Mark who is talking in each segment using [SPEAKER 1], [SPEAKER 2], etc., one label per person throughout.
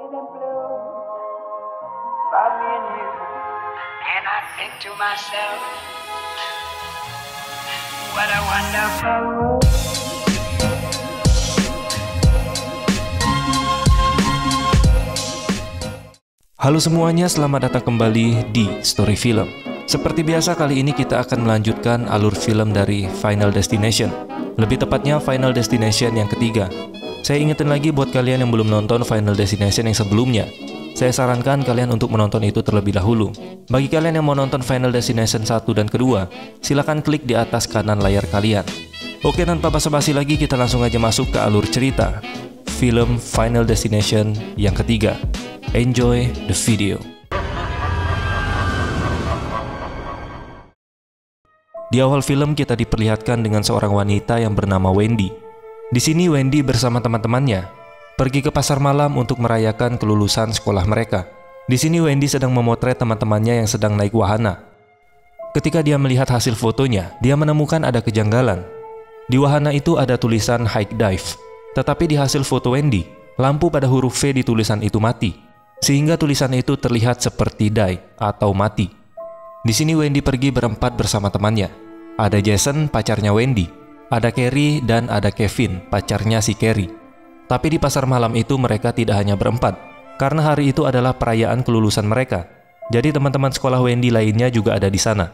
[SPEAKER 1] red and blue for me and you. And I think to myself, what a wonderful world.
[SPEAKER 2] Halo semuanya, selamat datang kembali di Story Film. Seperti biasa, kali ini kita akan melanjutkan alur film dari Final Destination. Lebih tepatnya Final Destination yang ketiga. Saya ingetin lagi buat kalian yang belum nonton Final Destination yang sebelumnya, saya sarankan kalian untuk menonton itu terlebih dahulu. Bagi kalian yang mau nonton Final Destination 1 dan kedua, silakan klik di atas kanan layar kalian. Oke, tanpa basa-basi lagi, kita langsung aja masuk ke alur cerita film Final Destination yang ketiga. Enjoy the video. Di awal film kita diperlihatkan dengan seorang wanita yang bernama Wendy. Di sini Wendy bersama teman-temannya pergi ke pasar malam untuk merayakan kelulusan sekolah mereka. Di sini Wendy sedang memotret teman-temannya yang sedang naik wahana. Ketika dia melihat hasil fotonya, dia menemukan ada kejanggalan. Di wahana itu ada tulisan high dive, tetapi di hasil foto Wendy, lampu pada huruf V di tulisan itu mati, sehingga tulisan itu terlihat seperti die atau mati. Di sini Wendy pergi berempat bersama temannya. Ada Jason, pacarnya Wendy, ada Carrie, dan ada Kevin, pacarnya si Carrie. Tapi di pasar malam itu mereka tidak hanya berempat, karena hari itu adalah perayaan kelulusan mereka. Jadi teman-teman sekolah Wendy lainnya juga ada di sana.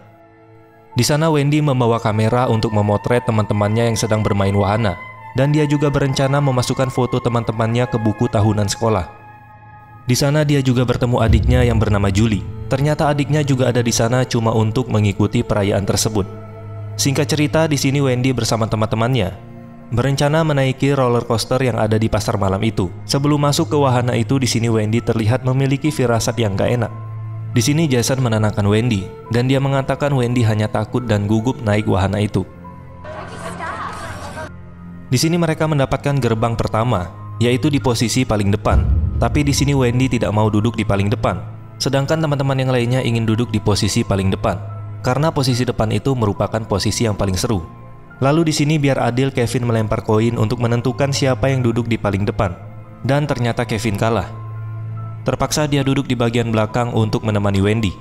[SPEAKER 2] Di sana Wendy membawa kamera untuk memotret teman-temannya yang sedang bermain wahana, dan dia juga berencana memasukkan foto teman-temannya ke buku tahunan sekolah. Di sana dia juga bertemu adiknya yang bernama Julie. Ternyata adiknya juga ada di sana cuma untuk mengikuti perayaan tersebut. Singkat cerita, di sini Wendy bersama teman-temannya berencana menaiki roller coaster yang ada di pasar malam itu. Sebelum masuk ke wahana itu, di sini Wendy terlihat memiliki firasat yang gak enak. Di sini Jason menenangkan Wendy, dan dia mengatakan Wendy hanya takut dan gugup naik wahana itu. Di sini mereka mendapatkan gerbang pertama, yaitu di posisi paling depan. Tapi di sini Wendy tidak mau duduk di paling depan, sedangkan teman-teman yang lainnya ingin duduk di posisi paling depan, karena posisi depan itu merupakan posisi yang paling seru. Lalu di sini biar adil, Kevin melempar koin untuk menentukan siapa yang duduk di paling depan, dan ternyata Kevin kalah. Terpaksa dia duduk di bagian belakang untuk menemani Wendy.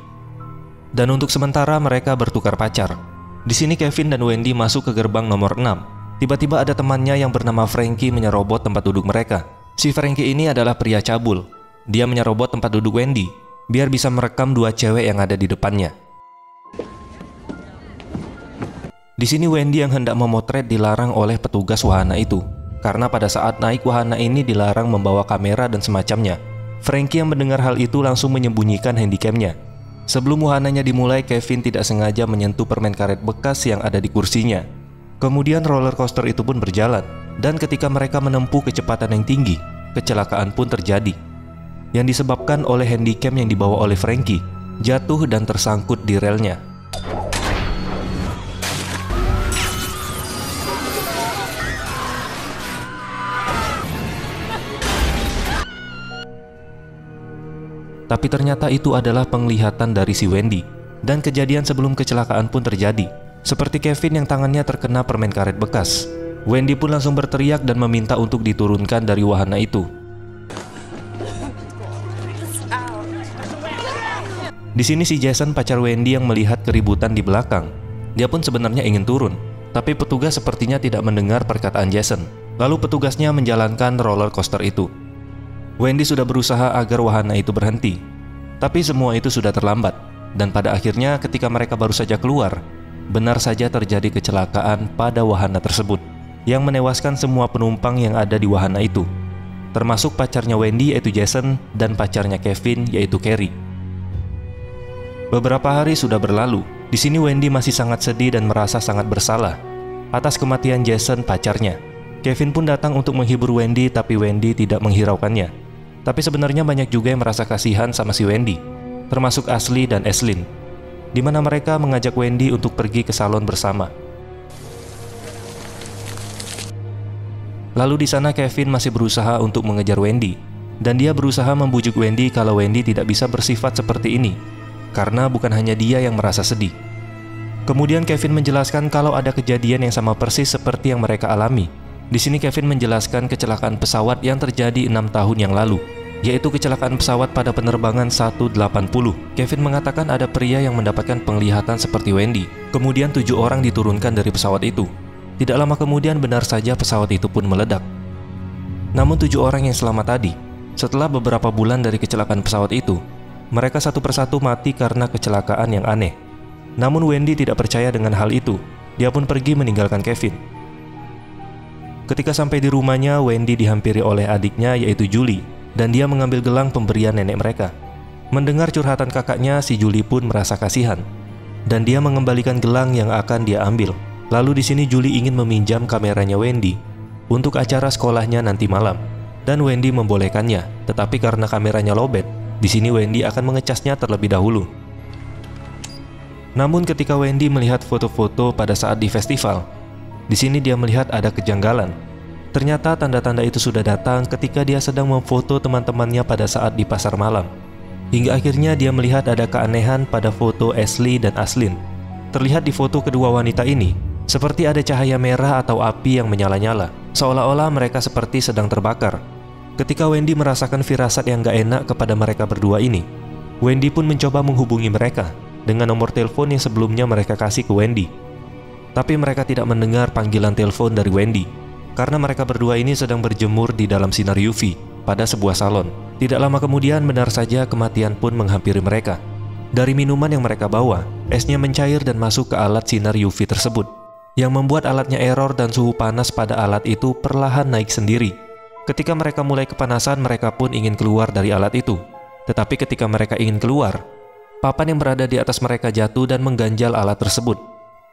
[SPEAKER 2] Dan untuk sementara mereka bertukar pacar. Di sini Kevin dan Wendy masuk ke gerbang nomor 6. Tiba-tiba ada temannya yang bernama Frankie menyerobot tempat duduk mereka. Si Frankie ini adalah pria cabul. Dia menyerobot tempat duduk Wendy biar bisa merekam dua cewek yang ada di depannya. Di sini Wendy yang hendak memotret dilarang oleh petugas wahana itu, karena pada saat naik wahana ini dilarang membawa kamera dan semacamnya. Frankie yang mendengar hal itu langsung menyembunyikan handycamnya. Sebelum wahananya dimulai, Kevin tidak sengaja menyentuh permen karet bekas yang ada di kursinya. Kemudian roller coaster itu pun berjalan, dan ketika mereka menempuh kecepatan yang tinggi, kecelakaan pun terjadi, yang disebabkan oleh handycam yang dibawa oleh Frankie jatuh dan tersangkut di relnya. Tapi ternyata itu adalah penglihatan dari si Wendy, dan kejadian sebelum kecelakaan pun terjadi. Seperti Kevin yang tangannya terkena permen karet bekas, Wendy pun langsung berteriak dan meminta untuk diturunkan dari wahana itu. Di sini si Jason, pacar Wendy, yang melihat keributan di belakang. Dia pun sebenarnya ingin turun, tapi petugas sepertinya tidak mendengar perkataan Jason. Lalu petugasnya menjalankan roller coaster itu. Wendy sudah berusaha agar wahana itu berhenti, tapi semua itu sudah terlambat. Dan pada akhirnya ketika mereka baru saja keluar, benar saja terjadi kecelakaan pada wahana tersebut, yang menewaskan semua penumpang yang ada di wahana itu, termasuk pacarnya Wendy yaitu Jason dan pacarnya Kevin yaitu Carrie. Beberapa hari sudah berlalu. Di sini Wendy masih sangat sedih dan merasa sangat bersalah atas kematian Jason, pacarnya. Kevin pun datang untuk menghibur Wendy, tapi Wendy tidak menghiraukannya. Tapi sebenarnya banyak juga yang merasa kasihan sama si Wendy, termasuk Ashley dan Aislinn, di mana mereka mengajak Wendy untuk pergi ke salon bersama. Lalu di sana Kevin masih berusaha untuk mengejar Wendy, dan dia berusaha membujuk Wendy kalau Wendy tidak bisa bersifat seperti ini, karena bukan hanya dia yang merasa sedih. Kemudian Kevin menjelaskan kalau ada kejadian yang sama persis seperti yang mereka alami. Di sini Kevin menjelaskan kecelakaan pesawat yang terjadi 6 tahun yang lalu, yaitu kecelakaan pesawat pada penerbangan 180. Kevin mengatakan ada pria yang mendapatkan penglihatan seperti Wendy. Kemudian 7 orang diturunkan dari pesawat itu. Tidak lama kemudian benar saja pesawat itu pun meledak. Namun 7 orang yang selamat tadi, setelah beberapa bulan dari kecelakaan pesawat itu, mereka satu persatu mati karena kecelakaan yang aneh. Namun Wendy tidak percaya dengan hal itu. Dia pun pergi meninggalkan Kevin. Ketika sampai di rumahnya, Wendy dihampiri oleh adiknya yaitu Julie, dan dia mengambil gelang pemberian nenek mereka. Mendengar curhatan kakaknya, si Julie pun merasa kasihan, dan dia mengembalikan gelang yang akan dia ambil. Lalu di sini Julie ingin meminjam kameranya Wendy untuk acara sekolahnya nanti malam, dan Wendy membolehkannya. Tetapi karena kameranya lowbat, di sini Wendy akan mengecasnya terlebih dahulu. Namun ketika Wendy melihat foto-foto pada saat di festival, di sini dia melihat ada kejanggalan. Ternyata tanda-tanda itu sudah datang ketika dia sedang memfoto teman-temannya pada saat di pasar malam. Hingga akhirnya dia melihat ada keanehan pada foto Ashley dan Aislinn. Terlihat di foto kedua wanita ini, seperti ada cahaya merah atau api yang menyala-nyala, seolah-olah mereka seperti sedang terbakar. Ketika Wendy merasakan firasat yang gak enak kepada mereka berdua ini, Wendy pun mencoba menghubungi mereka dengan nomor telepon yang sebelumnya mereka kasih ke Wendy. Tapi mereka tidak mendengar panggilan telepon dari Wendy, karena mereka berdua ini sedang berjemur di dalam sinar UV pada sebuah salon. Tidak lama kemudian benar saja kematian pun menghampiri mereka. Dari minuman yang mereka bawa, esnya mencair dan masuk ke alat sinar UV tersebut, yang membuat alatnya error dan suhu panas pada alat itu perlahan naik sendiri. Ketika mereka mulai kepanasan, mereka pun ingin keluar dari alat itu. Tetapi ketika mereka ingin keluar, papan yang berada di atas mereka jatuh dan mengganjal alat tersebut,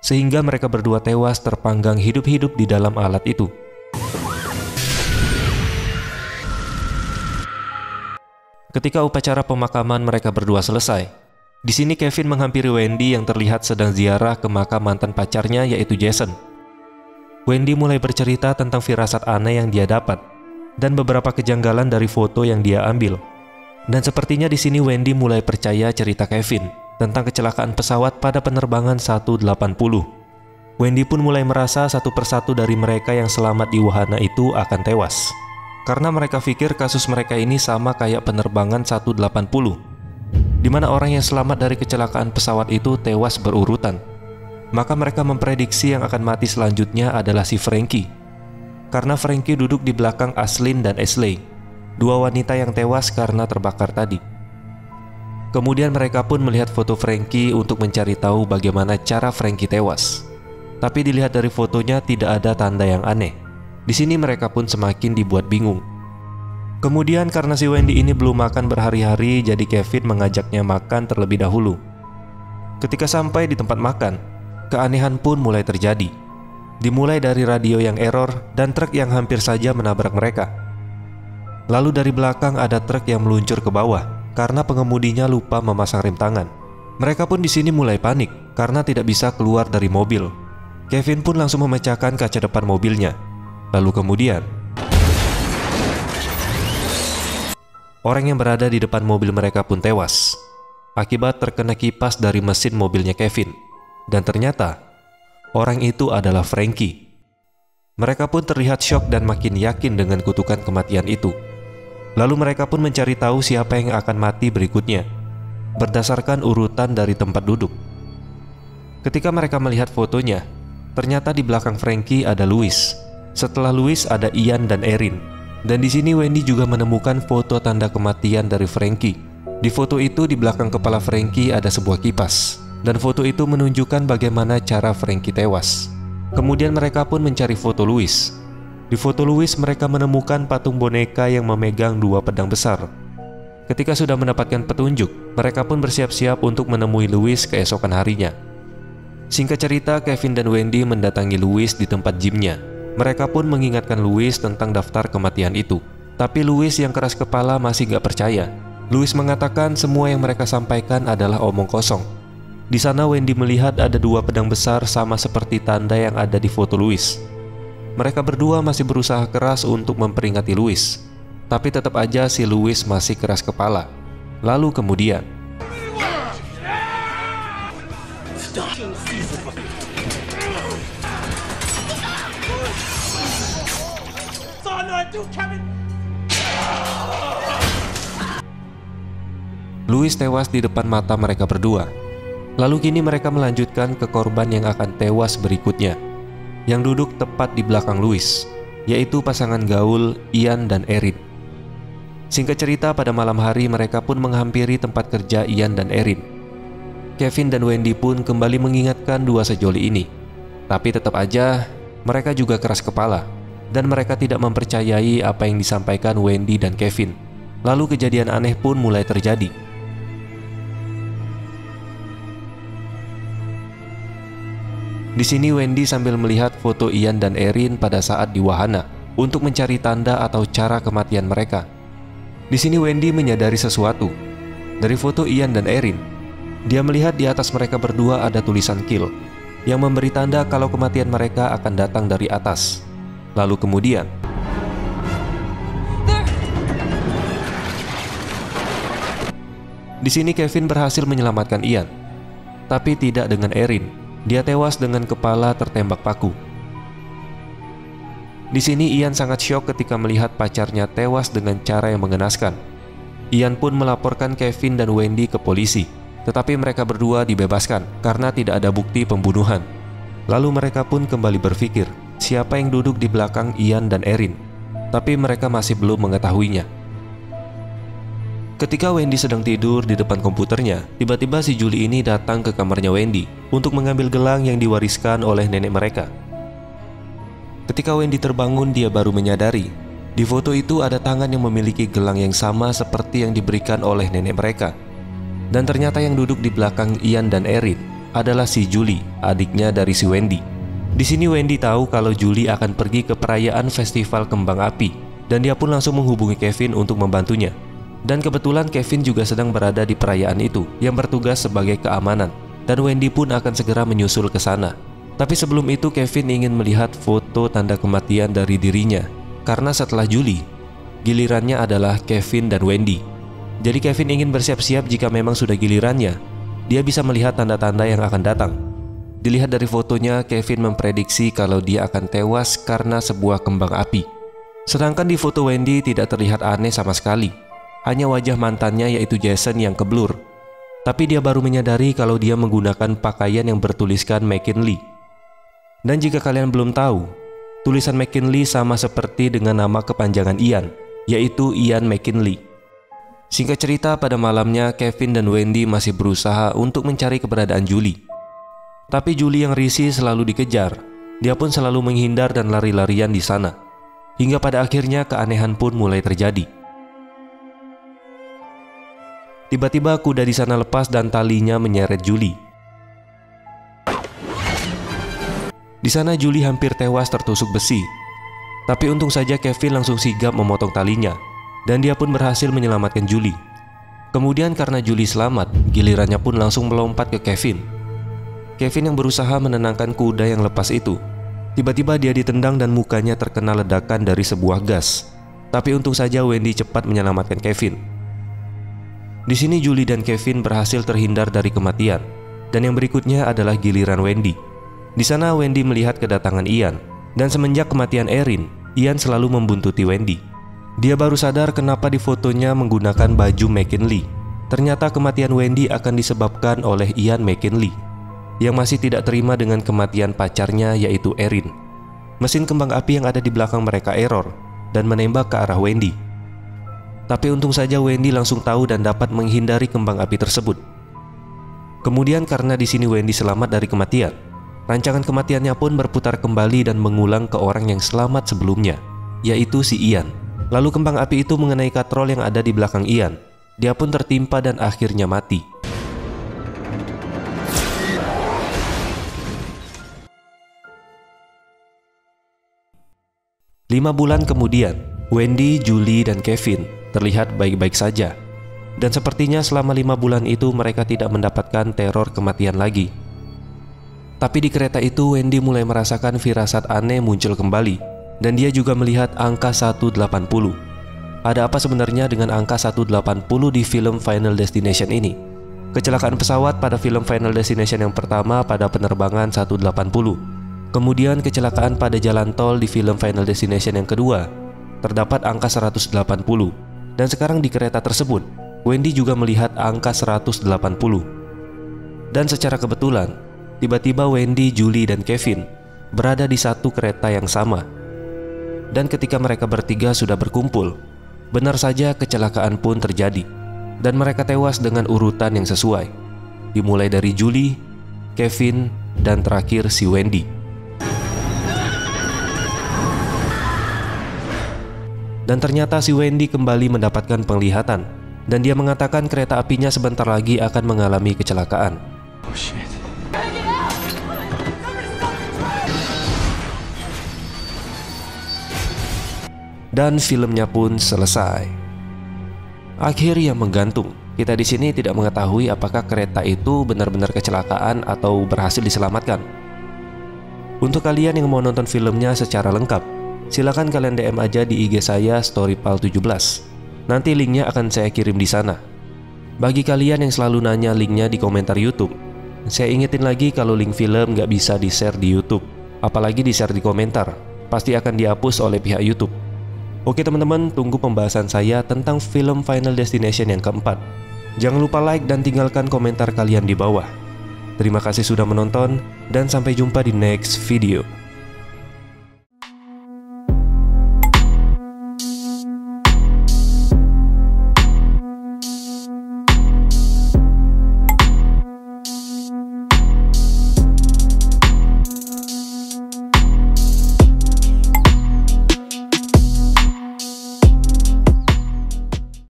[SPEAKER 2] sehingga mereka berdua tewas terpanggang hidup-hidup di dalam alat itu. Ketika upacara pemakaman mereka berdua selesai, di sini Kevin menghampiri Wendy yang terlihat sedang ziarah ke makam mantan pacarnya yaitu Jason. Wendy mulai bercerita tentang firasat aneh yang dia dapat dan beberapa kejanggalan dari foto yang dia ambil. Dan sepertinya di sini Wendy mulai percaya cerita Kevin tentang kecelakaan pesawat pada penerbangan 180. Wendy pun mulai merasa satu persatu dari mereka yang selamat di wahana itu akan tewas, karena mereka pikir kasus mereka ini sama kayak penerbangan 180, di mana orang yang selamat dari kecelakaan pesawat itu tewas berurutan. Maka mereka memprediksi yang akan mati selanjutnya adalah si Frankie, karena Frankie duduk di belakang Aislinn dan Ashley, dua wanita yang tewas karena terbakar tadi. Kemudian mereka pun melihat foto Frankie untuk mencari tahu bagaimana cara Frankie tewas. Tapi dilihat dari fotonya tidak ada tanda yang aneh. Di sini mereka pun semakin dibuat bingung. Kemudian karena si Wendy ini belum makan berhari-hari, jadi Kevin mengajaknya makan terlebih dahulu. Ketika sampai di tempat makan, keanehan pun mulai terjadi. Dimulai dari radio yang error dan truk yang hampir saja menabrak mereka. Lalu dari belakang ada truk yang meluncur ke bawah karena pengemudinya lupa memasang rem tangan. Mereka pun di sini mulai panik karena tidak bisa keluar dari mobil. Kevin pun langsung memecahkan kaca depan mobilnya. Lalu kemudian orang yang berada di depan mobil mereka pun tewas akibat terkena kipas dari mesin mobilnya Kevin. Dan ternyata orang itu adalah Frankie. Mereka pun terlihat syok dan makin yakin dengan kutukan kematian itu. Lalu mereka pun mencari tahu siapa yang akan mati berikutnya berdasarkan urutan dari tempat duduk. Ketika mereka melihat fotonya, ternyata di belakang Frankie ada Louis. Setelah Louis ada Ian dan Erin. Dan di sini Wendy juga menemukan foto tanda kematian dari Frankie. Di foto itu di belakang kepala Frankie ada sebuah kipas, dan foto itu menunjukkan bagaimana cara Frankie tewas. Kemudian mereka pun mencari foto Louis. Di foto Louis mereka menemukan patung boneka yang memegang dua pedang besar. Ketika sudah mendapatkan petunjuk, mereka pun bersiap-siap untuk menemui Louis keesokan harinya. Singkat cerita, Kevin dan Wendy mendatangi Louis di tempat gymnya. Mereka pun mengingatkan Louis tentang daftar kematian itu. Tapi Louis yang keras kepala masih gak percaya. Louis mengatakan semua yang mereka sampaikan adalah omong kosong. Di sana Wendy melihat ada dua pedang besar sama seperti tanda yang ada di foto Louis. Mereka berdua masih berusaha keras untuk memperingati Louis, tapi tetap aja si Louis masih keras kepala. Lalu kemudian Louis tewas di depan mata mereka berdua. Lalu kini mereka melanjutkan ke korban yang akan tewas berikutnya, yang duduk tepat di belakang Louis, yaitu pasangan gaul Ian dan Erin. Singkat cerita, pada malam hari mereka pun menghampiri tempat kerja Ian dan Erin. Kevin dan Wendy pun kembali mengingatkan dua sejoli ini. Tapi tetap aja mereka juga keras kepala, dan mereka tidak mempercayai apa yang disampaikan Wendy dan Kevin. Lalu kejadian aneh pun mulai terjadi. Di sini Wendy sambil melihat foto Ian dan Erin pada saat di wahana untuk mencari tanda atau cara kematian mereka. Di sini Wendy menyadari sesuatu. Dari foto Ian dan Erin, dia melihat di atas mereka berdua ada tulisan kill yang memberi tanda kalau kematian mereka akan datang dari atas. Lalu kemudian di sini Kevin berhasil menyelamatkan Ian, tapi tidak dengan Erin. Dia tewas dengan kepala tertembak paku. Di sini Ian sangat syok ketika melihat pacarnya tewas dengan cara yang mengenaskan. Ian pun melaporkan Kevin dan Wendy ke polisi, tetapi mereka berdua dibebaskan karena tidak ada bukti pembunuhan. Lalu mereka pun kembali berpikir siapa yang duduk di belakang Ian dan Erin, tapi mereka masih belum mengetahuinya. Ketika Wendy sedang tidur di depan komputernya, tiba-tiba si Julie ini datang ke kamarnya Wendy untuk mengambil gelang yang diwariskan oleh nenek mereka. Ketika Wendy terbangun, dia baru menyadari di foto itu ada tangan yang memiliki gelang yang sama seperti yang diberikan oleh nenek mereka. Dan ternyata yang duduk di belakang Ian dan Erin adalah si Julie, adiknya dari si Wendy. Di sini Wendy tahu kalau Julie akan pergi ke perayaan festival kembang api, dan dia pun langsung menghubungi Kevin untuk membantunya. Dan kebetulan Kevin juga sedang berada di perayaan itu yang bertugas sebagai keamanan, dan Wendy pun akan segera menyusul ke sana. Tapi sebelum itu Kevin ingin melihat foto tanda kematian dari dirinya, karena setelah Julie, gilirannya adalah Kevin dan Wendy. Jadi Kevin ingin bersiap-siap jika memang sudah gilirannya, dia bisa melihat tanda-tanda yang akan datang. Dilihat dari fotonya, Kevin memprediksi kalau dia akan tewas karena sebuah kembang api. Sedangkan di foto Wendy tidak terlihat aneh sama sekali. Hanya wajah mantannya yaitu Jason yang keblur. Tapi dia baru menyadari kalau dia menggunakan pakaian yang bertuliskan McKinley. Dan jika kalian belum tahu, tulisan McKinley sama seperti dengan nama kepanjangan Ian, yaitu Ian McKinley. Singkat cerita, pada malamnya Kevin dan Wendy masih berusaha untuk mencari keberadaan Julie. Tapi Julie yang risih selalu dikejar. Dia pun selalu menghindar dan lari-larian di sana. Hingga pada akhirnya keanehan pun mulai terjadi. Tiba-tiba kuda di sana lepas dan talinya menyeret Julie. Di sana Julie hampir tewas tertusuk besi. Tapi untung saja Kevin langsung sigap memotong talinya, dan dia pun berhasil menyelamatkan Julie. Kemudian karena Julie selamat, gilirannya pun langsung melompat ke Kevin. Kevin yang berusaha menenangkan kuda yang lepas itu. Tiba-tiba dia ditendang dan mukanya terkena ledakan dari sebuah gas. Tapi untung saja Wendy cepat menyelamatkan Kevin. Di sini Julie dan Kevin berhasil terhindar dari kematian, dan yang berikutnya adalah giliran Wendy. Di sana Wendy melihat kedatangan Ian, dan semenjak kematian Erin, Ian selalu membuntuti Wendy. Dia baru sadar kenapa di fotonya menggunakan baju McKinley. Ternyata kematian Wendy akan disebabkan oleh Ian McKinley, yang masih tidak terima dengan kematian pacarnya yaitu Erin. Mesin kembang api yang ada di belakang mereka error dan menembak ke arah Wendy. Tapi untung saja Wendy langsung tahu dan dapat menghindari kembang api tersebut. Kemudian karena di sini Wendy selamat dari kematian, rancangan kematiannya pun berputar kembali dan mengulang ke orang yang selamat sebelumnya, yaitu si Ian. Lalu kembang api itu mengenai katrol yang ada di belakang Ian. Dia pun tertimpa dan akhirnya mati. Lima bulan kemudian, Wendy, Julie, dan Kevin terlihat baik-baik saja. Dan sepertinya selama 5 bulan itu mereka tidak mendapatkan teror kematian lagi. Tapi di kereta itu Wendy mulai merasakan firasat aneh muncul kembali. Dan dia juga melihat angka 180. Ada apa sebenarnya dengan angka 180 di film Final Destination ini? Kecelakaan pesawat pada film Final Destination yang pertama pada penerbangan 180. Kemudian kecelakaan pada jalan tol di film Final Destination yang kedua, terdapat angka 180. Dan sekarang di kereta tersebut Wendy juga melihat angka 180. Dan secara kebetulan, tiba-tiba Wendy, Julie, dan Kevin berada di satu kereta yang sama. Dan ketika mereka bertiga sudah berkumpul, benar saja kecelakaan pun terjadi. Dan mereka tewas dengan urutan yang sesuai, dimulai dari Julie, Kevin, dan terakhir si Wendy. Dan ternyata si Wendy kembali mendapatkan penglihatan, dan dia mengatakan kereta apinya sebentar lagi akan mengalami kecelakaan.
[SPEAKER 3] Oh shit.
[SPEAKER 2] Dan filmnya pun selesai. Akhir yang menggantung. Kita di sini tidak mengetahui apakah kereta itu benar-benar kecelakaan atau berhasil diselamatkan. Untuk kalian yang mau nonton filmnya secara lengkap, silakan kalian DM aja di IG saya Storypal17. Nanti linknya akan saya kirim di sana. Bagi kalian yang selalu nanya linknya di komentar YouTube, saya ingetin lagi kalau link film nggak bisa di-share di YouTube, apalagi di-share di komentar. Pasti akan dihapus oleh pihak YouTube. Oke teman-teman, tunggu pembahasan saya tentang film Final Destination yang keempat. Jangan lupa like dan tinggalkan komentar kalian di bawah. Terima kasih sudah menonton, dan sampai jumpa di next video.